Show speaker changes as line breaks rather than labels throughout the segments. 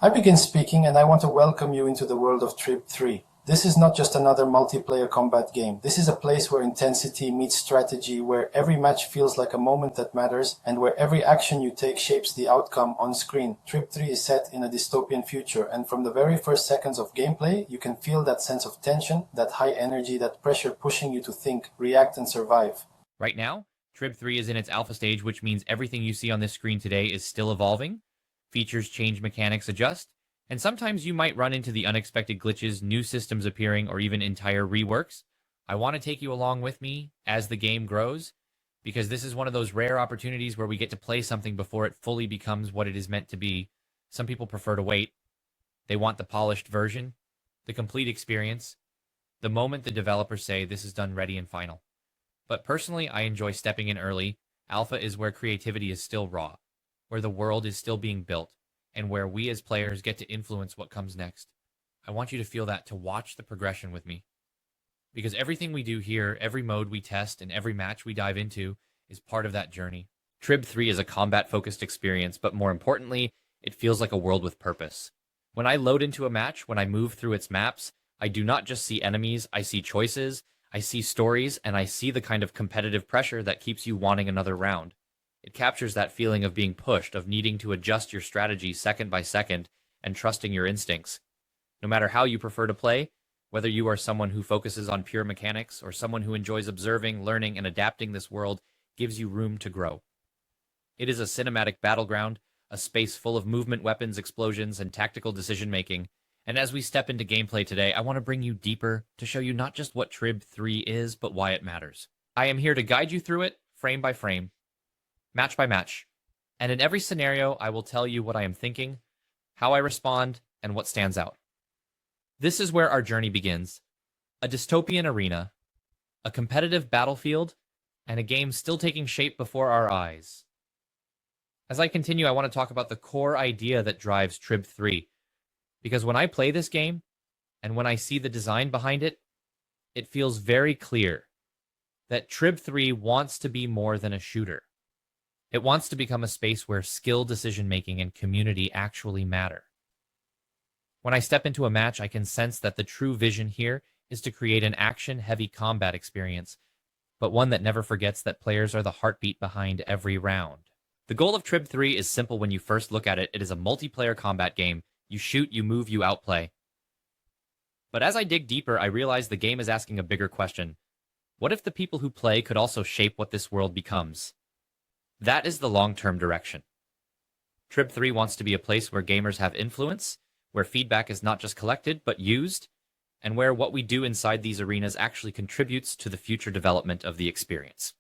I begin speaking and I want to welcome you into the world of Trib 3. This is not just another multiplayer combat game. This is a place where intensity meets strategy, where every match feels like a moment that matters, and where every action you take shapes the outcome on screen. Trib 3 is set in a dystopian future, and from the very first seconds of gameplay, you can feel that sense of tension, that high energy, that pressure pushing you to think, react, and survive.
Right now, Trib 3 is in its alpha stage, which means everything you see on this screen today is still evolving. Features change, mechanics adjust, and sometimes you might run into the unexpected glitches, new systems appearing, or even entire reworks. I want to take you along with me as the game grows, because this is one of those rare opportunities where we get to play something before it fully becomes what it is meant to be. Some people prefer to wait. They want the polished version, the complete experience, the moment the developers say this is done, ready, and final. But personally, I enjoy stepping in early. Alpha is where creativity is still raw, where the world is still being built, and where we as players get to influence what comes next. I want you to feel that, to watch the progression with me. Because everything we do here, every mode we test, and every match we dive into is part of that journey. Trib 3 is a combat-focused experience, but more importantly, it feels like a world with purpose. When I load into a match, when I move through its maps, I do not just see enemies, I see choices, I see stories, and I see the kind of competitive pressure that keeps you wanting another round. It captures that feeling of being pushed, of needing to adjust your strategy second by second, and trusting your instincts. No matter how you prefer to play, whether you are someone who focuses on pure mechanics or someone who enjoys observing, learning, and adapting, this world gives you room to grow. It is a cinematic battleground, a space full of movement, weapons, explosions, and tactical decision-making. And as we step into gameplay today, I want to bring you deeper to show you not just what Trib 3 is, but why it matters. I am here to guide you through it, frame by frame, match by match. And in every scenario, I will tell you what I am thinking, how I respond, and what stands out. This is where our journey begins. A dystopian arena, a competitive battlefield, and a game still taking shape before our eyes. As I continue, I want to talk about the core idea that drives Trib 3. Because when I play this game, and when I see the design behind it, it feels very clear that Trib 3 wants to be more than a shooter. It wants to become a space where skill, decision-making, and community actually matter. When I step into a match, I can sense that the true vision here is to create an action-heavy combat experience, but one that never forgets that players are the heartbeat behind every round. The goal of Trib 3 is simple when you first look at it. It is a multiplayer combat game. You shoot, you move, you outplay. But as I dig deeper, I realize the game is asking a bigger question. What if the people who play could also shape what this world becomes? That is the long-term direction. Trib 3 wants to be a place where gamers have influence, where feedback is not just collected, but used, and where what we do inside these arenas actually contributes to the future development of the experience.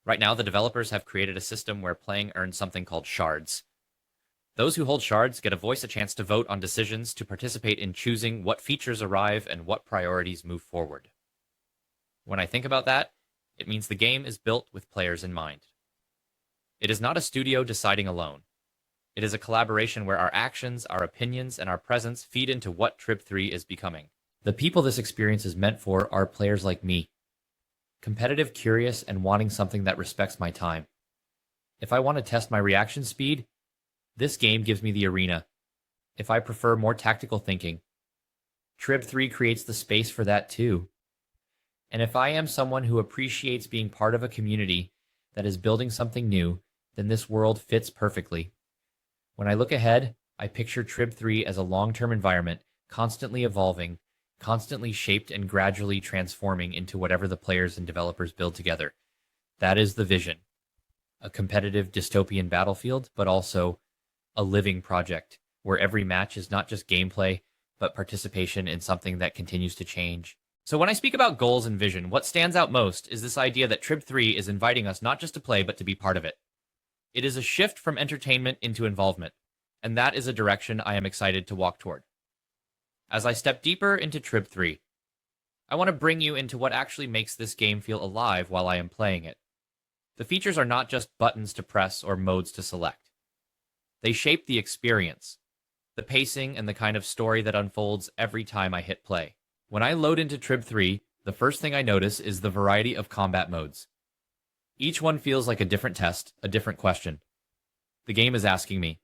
Right now, the developers have created a system where playing earns something called shards. Those who hold shards get a voice, a chance to vote on decisions, to participate in choosing what features arrive and what priorities move forward. When I think about that, it means the game is built with players in mind. It is not a studio deciding alone. It is a collaboration where our actions, our opinions, and our presence feed into what Trib 3 is becoming. The people this experience is meant for are players like me. Competitive, curious, and wanting something that respects my time. If I want to test my reaction speed, this game gives me the arena. If I prefer more tactical thinking, Trib 3 creates the space for that too. And if I am someone who appreciates being part of a community that is building something new, then this world fits perfectly. When I look ahead, I picture Trib 3 as a long-term environment, constantly evolving, constantly shaped and gradually transforming into whatever the players and developers build together. That is the vision. A competitive dystopian battlefield, but also a living project, where every match is not just gameplay, but participation in something that continues to change. So when I speak about goals and vision, what stands out most is this idea that Trib 3 is inviting us not just to play, but to be part of it. It is a shift from entertainment into involvement, and that is a direction I am excited to walk toward. As I step deeper into Trib 3, I want to bring you into what actually makes this game feel alive while I am playing it. The features are not just buttons to press or modes to select. They shape the experience, the pacing, and the kind of story that unfolds every time I hit play. When I load into Trib 3, the first thing I notice is the variety of combat modes. Each one feels like a different test, a different question. The game is asking me,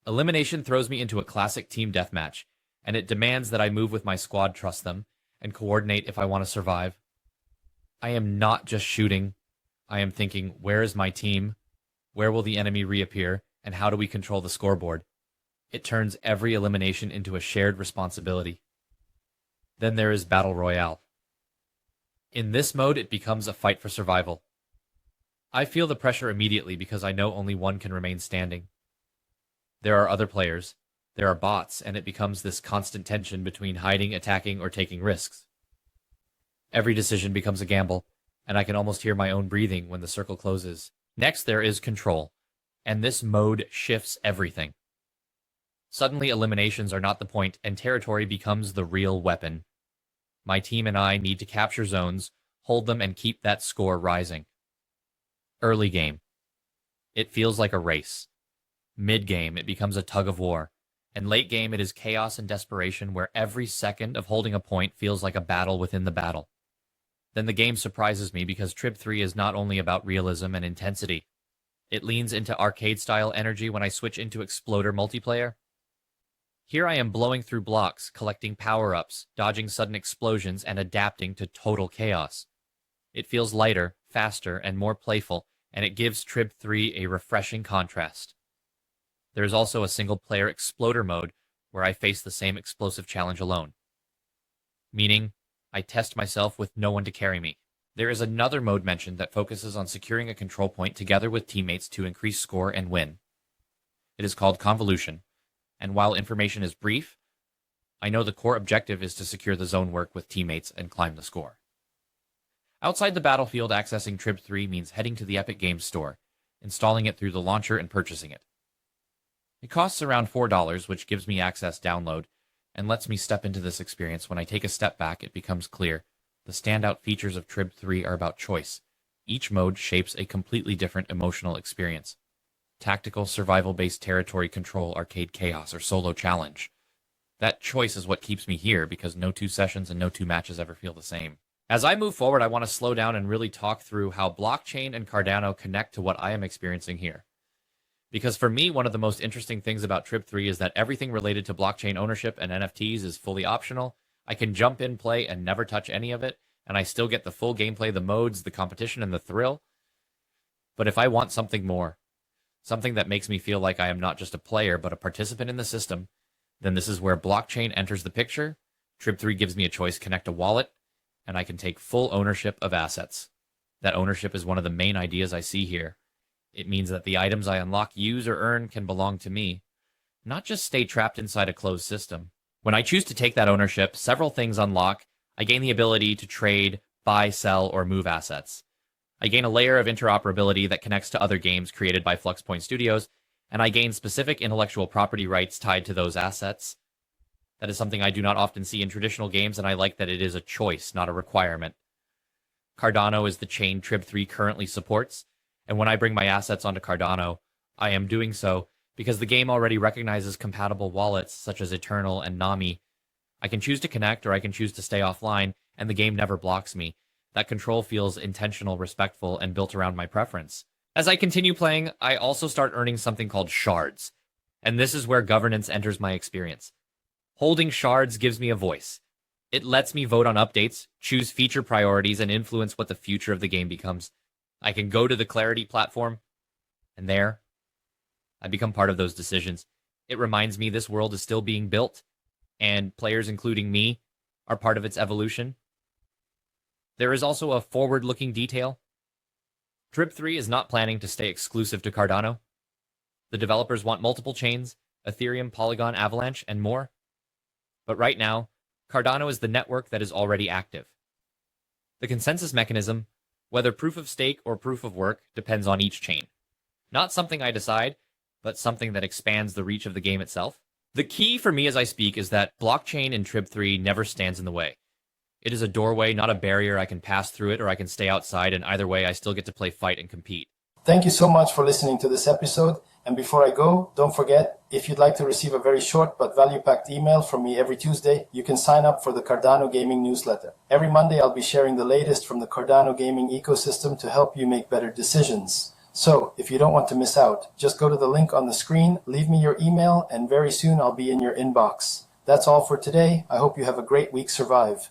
Elimination throws me into a classic team deathmatch, and it demands that I move with my squad, trust them, and coordinate if I want to survive. I am not just shooting. I am thinking, where is my team? Where will the enemy reappear? And how do we control the scoreboard? It turns every elimination into a shared responsibility. Then there is Battle Royale. In this mode, it becomes a fight for survival. I feel the pressure immediately because I know only one can remain standing. There are other players, there are bots, and it becomes this constant tension between hiding, attacking, or taking risks. Every decision becomes a gamble, and I can almost hear my own breathing when the circle closes. Next, there is Control, and this mode shifts everything. Suddenly, eliminations are not the point, and territory becomes the real weapon. My team and I need to capture zones, hold them, and keep that score rising. Early game. It feels like a race. Mid-game, it becomes a tug-of-war. And late game, it is chaos and desperation where every second of holding a point feels like a battle within the battle. Then the game surprises me because Trib 3 is not only about realism and intensity. It leans into arcade-style energy when I switch into Exploder multiplayer. Here I am blowing through blocks, collecting power-ups, dodging sudden explosions, and adapting to total chaos. It feels lighter, faster, and more playful, and it gives Trib 3 a refreshing contrast. There is also a single-player Exploder mode where I face the same explosive challenge alone. Meaning, I test myself with no one to carry me. There is another mode mentioned that focuses on securing a control point together with teammates to increase score and win. It is called Convolution, and while information is brief, I know the core objective is to secure the zone work with teammates and climb the score. Outside the battlefield, accessing Trib 3 means heading to the Epic Games Store, installing it through the launcher and purchasing it. It costs around $4, which gives me access download, and lets me step into this experience. When I take a step back, it becomes clear. The standout features of Trib 3 are about choice. Each mode shapes a completely different emotional experience. Tactical, survival-based territory control, arcade chaos, or solo challenge. That choice is what keeps me here, because no two sessions and no two matches ever feel the same. As I move forward, I want to slow down and really talk through how blockchain and Cardano connect to what I am experiencing here. Because for me, one of the most interesting things about Trib 3 is that everything related to blockchain ownership and NFTs is fully optional. I can jump in, play, and never touch any of it, and I still get the full gameplay, the modes, the competition, and the thrill. But if I want something more, something that makes me feel like I am not just a player, but a participant in the system, then this is where blockchain enters the picture. Trib 3 gives me a choice: connect a wallet, and I can take full ownership of assets. That ownership is one of the main ideas I see here. It means that the items I unlock, use, or earn can belong to me, not just stay trapped inside a closed system. When I choose to take that ownership, several things unlock. I gain the ability to trade, buy, sell, or move assets. I gain a layer of interoperability that connects to other games created by Fluxpoint Studios, and I gain specific intellectual property rights tied to those assets. That is something I do not often see in traditional games, and I like that it is a choice, not a requirement. Cardano is the chain Trib 3 currently supports, and when I bring my assets onto Cardano, I am doing so because the game already recognizes compatible wallets such as Eternal and Nami. I can choose to connect or I can choose to stay offline, and the game never blocks me. That control feels intentional, respectful, and built around my preference. As I continue playing, I also start earning something called shards, and this is where governance enters my experience. Holding shards gives me a voice. It lets me vote on updates, choose feature priorities, and influence what the future of the game becomes. I can go to the Clarity platform, and there, I become part of those decisions. It reminds me this world is still being built, and players, including me, are part of its evolution. There is also a forward-looking detail. Trib 3 is not planning to stay exclusive to Cardano. The developers want multiple chains, Ethereum, Polygon, Avalanche, and more. But right now, Cardano is the network that is already active. The consensus mechanism, whether proof of stake or proof of work, depends on each chain. Not something I decide, but something that expands the reach of the game itself. The key for me as I speak is that blockchain in Trib 3 never stands in the way. It is a doorway, not a barrier. I can pass through it or I can stay outside, and either way I still get to play, fight, and compete.
Thank you so much for listening to this episode. And before I go, don't forget, if you'd like to receive a very short but value-packed email from me every Tuesday, you can sign up for the Cardano Gaming newsletter. Every Monday, I'll be sharing the latest from the Cardano gaming ecosystem to help you make better decisions. So, if you don't want to miss out, just go to the link on the screen, leave me your email, and very soon I'll be in your inbox. That's all for today. I hope you have a great week. Survive.